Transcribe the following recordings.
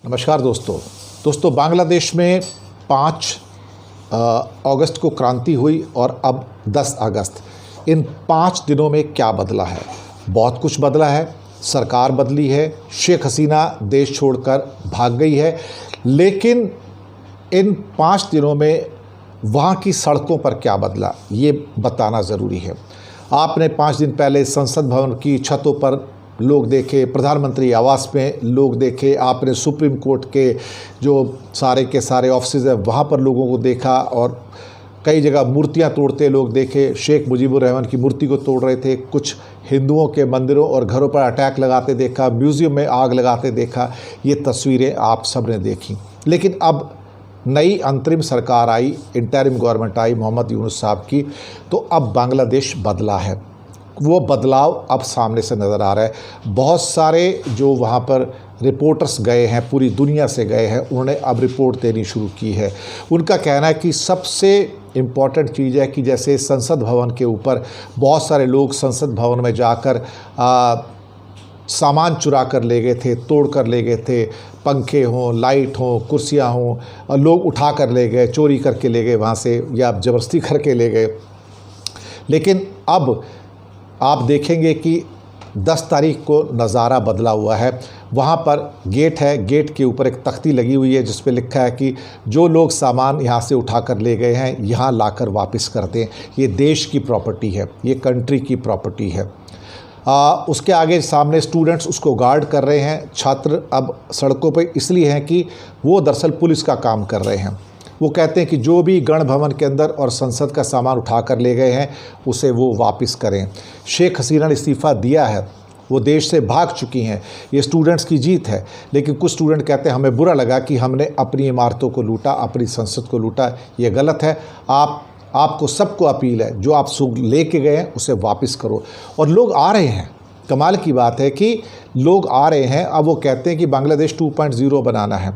नमस्कार दोस्तों बांग्लादेश में 5 अगस्त को क्रांति हुई और अब 10 अगस्त। इन 5 दिनों में क्या बदला है? बहुत कुछ बदला है। सरकार बदली है, शेख हसीना देश छोड़कर भाग गई है, लेकिन इन 5 दिनों में वहाँ की सड़कों पर क्या बदला ये बताना ज़रूरी है। आपने 5 दिन पहले संसद भवन की छतों पर लोग देखे, प्रधानमंत्री आवास में लोग देखे, आपने सुप्रीम कोर्ट के जो सारे के सारे ऑफिस है वहाँ पर लोगों को देखा और कई जगह मूर्तियाँ तोड़ते लोग देखे। शेख मुजीबुर रहमान की मूर्ति को तोड़ रहे थे, कुछ हिंदुओं के मंदिरों और घरों पर अटैक लगाते देखा, म्यूज़ियम में आग लगाते देखा। ये तस्वीरें आप सब ने देखी। लेकिन अब नई अंतरिम सरकार आई, इंटरिम गवर्नमेंट आई मोहम्मद यूनुस साहब की, तो अब बांग्लादेश बदला है। वो बदलाव अब सामने से नज़र आ रहा है। बहुत सारे जो वहाँ पर रिपोर्टर्स गए हैं, पूरी दुनिया से गए हैं, उन्होंने अब रिपोर्ट देनी शुरू की है। उनका कहना है कि सबसे इम्पॉर्टेंट चीज़ है कि जैसे संसद भवन के ऊपर बहुत सारे लोग संसद भवन में जाकर सामान चुरा कर ले गए थे, तोड़ कर ले गए थे, पंखे हों, लाइट हों, कुर्सियाँ हों, लोग उठा कर ले गए, चोरी करके ले गए वहाँ से या ज़बरदस्ती करके ले गए। लेकिन अब आप देखेंगे कि 10 तारीख को नज़ारा बदला हुआ है। वहाँ पर गेट है, गेट के ऊपर एक तख्ती लगी हुई है जिस पे लिखा है कि जो लोग सामान यहाँ से उठा कर ले गए हैं यहाँ लाकर वापस कर दें। ये देश की प्रॉपर्टी है, ये कंट्री की प्रॉपर्टी है। उसके आगे सामने स्टूडेंट्स उसको गार्ड कर रहे हैं। छात्र अब सड़कों पर इसलिए हैं कि वो दरअसल पुलिस का काम कर रहे हैं। वो कहते हैं कि जो भी गण भवन के अंदर और संसद का सामान उठा कर ले गए हैं उसे वो वापस करें। शेख हसीना ने इस्तीफ़ा दिया है, वो देश से भाग चुकी हैं। ये स्टूडेंट्स की जीत है। लेकिन कुछ स्टूडेंट कहते हैं हमें बुरा लगा कि हमने अपनी इमारतों को लूटा, अपनी संसद को लूटा। ये गलत है। आपको सबको अपील है, जो आप ले के गए हैं उसे वापस करो। और लोग आ रहे हैं। कमाल की बात है कि लोग आ रहे हैं। अब वो कहते हैं कि बांग्लादेश 2.0 बनाना है।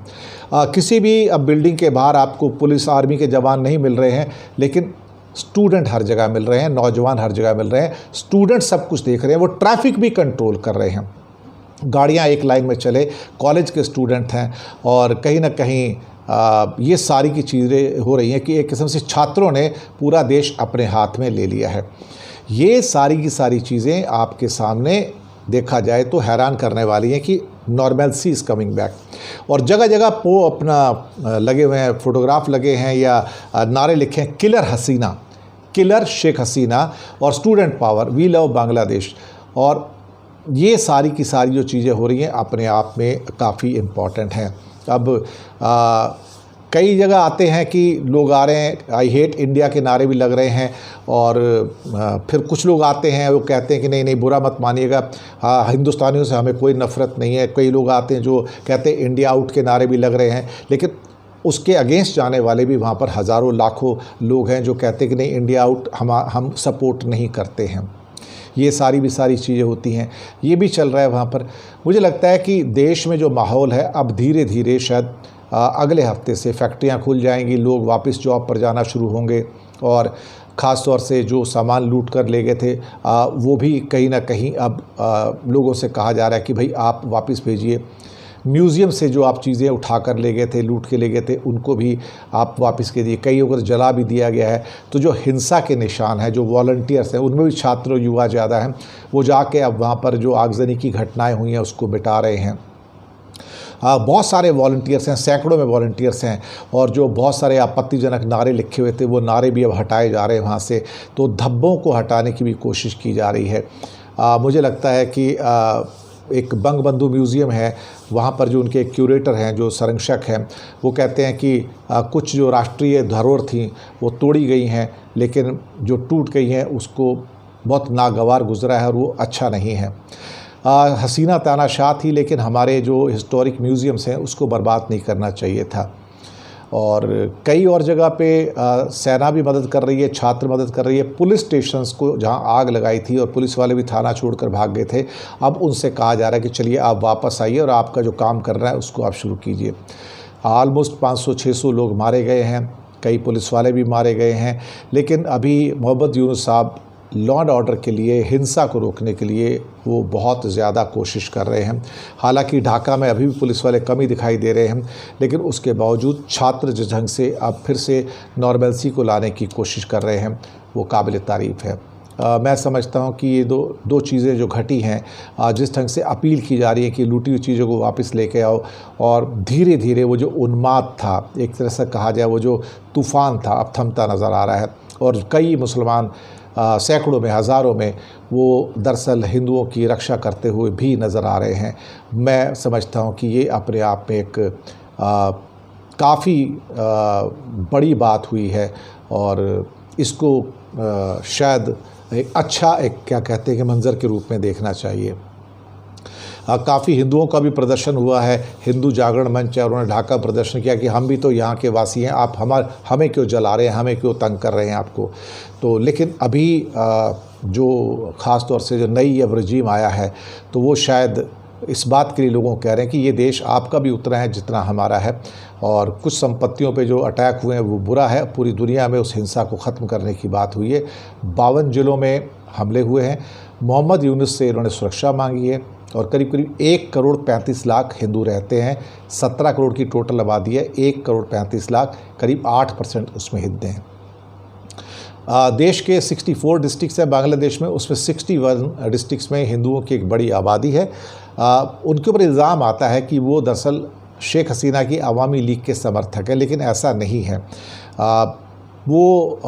किसी भी अब बिल्डिंग के बाहर आपको पुलिस आर्मी के जवान नहीं मिल रहे हैं, लेकिन स्टूडेंट हर जगह मिल रहे हैं, नौजवान हर जगह मिल रहे हैं। स्टूडेंट सब कुछ देख रहे हैं, वो ट्रैफिक भी कंट्रोल कर रहे हैं। गाड़ियाँ एक लाइन में चले, कॉलेज के स्टूडेंट हैं और कहीं ना कहीं ये सारी की चीज़ें हो रही हैं कि एक किस्म से छात्रों ने पूरा देश अपने हाथ में ले लिया है। ये सारी की सारी चीज़ें आपके सामने देखा जाए तो हैरान करने वाली हैं कि नॉर्मलसी इज़ कमिंग बैक। और जगह जगह वो अपना लगे हुए हैं, फोटोग्राफ लगे हैं या नारे लिखे हैं, किलर हसीना, किलर शेख हसीना और student power, we love Bangladesh. और ये सारी की सारी जो चीज़ें हो रही हैं अपने आप में काफ़ी इम्पॉर्टेंट हैं। अब कई जगह आते हैं कि लोग आ रहे हैं, आई हेट इंडिया के नारे भी लग रहे हैं। और फिर कुछ लोग आते हैं, वो कहते हैं कि नहीं बुरा मत मानिएगा, हिंदुस्तानियों से हमें कोई नफ़रत नहीं है। कई लोग आते हैं जो कहते हैं इंडिया आउट के नारे भी लग रहे हैं, लेकिन उसके अगेंस्ट जाने वाले भी वहाँ पर हज़ारों लाखों लोग हैं जो कहते हैं कि नहीं इंडिया आउट हम सपोर्ट नहीं करते हैं। ये सारी भी सारी चीज़ें होती हैं, ये भी चल रहा है वहाँ पर। मुझे लगता है कि देश में जो माहौल है अब धीरे धीरे शायद अगले हफ्ते से फैक्ट्रियाँ खुल जाएंगी, लोग वापस जॉब पर जाना शुरू होंगे और ख़ास तौर से जो सामान लूट कर ले गए थे वो भी कहीं ना कहीं अब लोगों से कहा जा रहा है कि भाई आप वापस भेजिए। म्यूज़ियम से जो आप चीज़ें उठा कर ले गए थे, लूट के ले गए थे, उनको भी आप वापस कीजिए। कई को जला भी दिया गया है। तो जो हिंसा के निशान हैं, जो वॉलंटियर्स हैं, उनमें भी छात्र युवा ज़्यादा हैं, वो जाके अब वहाँ पर जो आगजनी की घटनाएँ हुई हैं उसको मिटा रहे हैं। बहुत सारे वॉलंटियर्स हैं, सैकड़ों में वॉलंटियर्स हैं और जो बहुत सारे आपत्तिजनक नारे लिखे हुए थे वो नारे भी अब हटाए जा रहे हैं वहाँ से। तो धब्बों को हटाने की भी कोशिश की जा रही है। मुझे लगता है कि एक बंगबंधु म्यूज़ियम है, वहाँ पर जो उनके क्यूरेटर हैं, जो संरक्षक हैं, वो कहते हैं कि कुछ जो राष्ट्रीय धरोहर थी वो तोड़ी गई हैं, लेकिन जो टूट गई हैं उसको बहुत नागवार गुजरा है और वो अच्छा नहीं है। हसीना तानाशाह थी, लेकिन हमारे जो हिस्टोरिक म्यूज़ियम्स हैं उसको बर्बाद नहीं करना चाहिए था। और कई और जगह पे सेना भी मदद कर रही है, छात्र मदद कर रही है। पुलिस स्टेशंस को जहां आग लगाई थी और पुलिस वाले भी थाना छोड़कर भाग गए थे, अब उनसे कहा जा रहा है कि चलिए आप वापस आइए और आपका जो काम कर रहा है उसको आप शुरू कीजिए। ऑलमोस्ट 500-600 लोग मारे गए हैं, कई पुलिस वाले भी मारे गए हैं। लेकिन अभी मोहम्मद यूनुस साहब लॉ एंड ऑर्डर के लिए, हिंसा को रोकने के लिए वो बहुत ज़्यादा कोशिश कर रहे हैं। हालांकि ढाका में अभी भी पुलिस वाले कम ही दिखाई दे रहे हैं, लेकिन उसके बावजूद छात्र जिस ढंग से अब फिर से नॉर्मलसी को लाने की कोशिश कर रहे हैं वो काबिल तारीफ़ है। मैं समझता हूँ कि ये दो चीज़ें जो घटी हैं, जिस ढंग से अपील की जा रही है कि लूटी हुई चीज़ों को वापस लेके आओ, और धीरे धीरे वो जो उन्माद था, एक तरह से कहा जाए वो जो तूफ़ान था, अब थमता नज़र आ रहा है। और कई मुसलमान सैकड़ों में, हज़ारों में वो दरअसल हिंदुओं की रक्षा करते हुए भी नज़र आ रहे हैं। मैं समझता हूँ कि ये अपने आप में एक काफ़ी बड़ी बात हुई है, और इसको शायद एक अच्छा, एक क्या कहते हैं कि मंज़र के रूप में देखना चाहिए। काफ़ी हिंदुओं का भी प्रदर्शन हुआ है, हिंदू जागरण मंच है, उन्होंने ढाका प्रदर्शन किया कि हम भी तो यहाँ के वासी हैं, आप हमें क्यों जला रहे हैं, हमें क्यों तंग कर रहे हैं आपको। तो लेकिन अभी जो ख़ास तौर से जो नई अब रजीम आया है, तो वो शायद इस बात के लिए लोगों को कह रहे हैं कि ये देश आपका भी उतना है जितना हमारा है, और कुछ संपत्तियों पे जो अटैक हुए हैं वो बुरा है। पूरी दुनिया में उस हिंसा को ख़त्म करने की बात हुई है। 52 ज़िलों में हमले हुए हैं। मोहम्मद यूनुस से इन्होंने सुरक्षा मांगी है, और करीब करीब 1 करोड़ 35 लाख हिंदू रहते हैं। 17 करोड़ की टोटल आबादी है, 1 करोड़ 35 लाख, करीब 8% उसमें हिंदू हैं। देश के 64 डिस्ट्रिक्ट्स हैं बांग्लादेश में, उसमें 61 डिस्ट्रिक्ट्स में हिंदुओं की एक बड़ी आबादी है। उनके ऊपर इल्ज़ाम आता है कि वो दरअसल शेख हसीना की अवामी लीग के समर्थक है, लेकिन ऐसा नहीं है। वो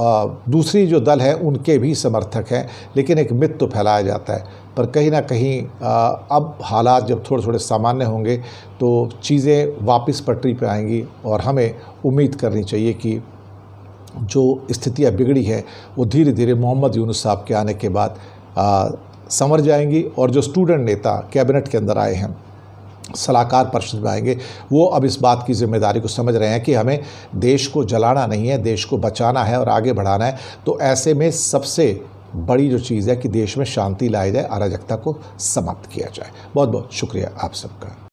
दूसरी जो दल है उनके भी समर्थक हैं, लेकिन एक मिथ तो फैलाया जाता है। पर कहीं ना कहीं अब हालात जब थोड़े थोड़े सामान्य होंगे तो चीज़ें वापस पटरी पे आएंगी, और हमें उम्मीद करनी चाहिए कि जो स्थितियाँ बिगड़ी है वो धीरे धीरे मोहम्मद यूनुस साहब के आने के बाद संवर जाएंगी। और जो स्टूडेंट नेता कैबिनेट के अंदर आए हैं, सलाहकार परिषद में आएंगे, वो अब इस बात की जिम्मेदारी को समझ रहे हैं कि हमें देश को जलाना नहीं है, देश को बचाना है और आगे बढ़ाना है। तो ऐसे में सबसे बड़ी जो चीज़ है कि देश में शांति लाई जाए, अराजकता को समाप्त किया जाए। बहुत बहुत शुक्रिया आप सबका।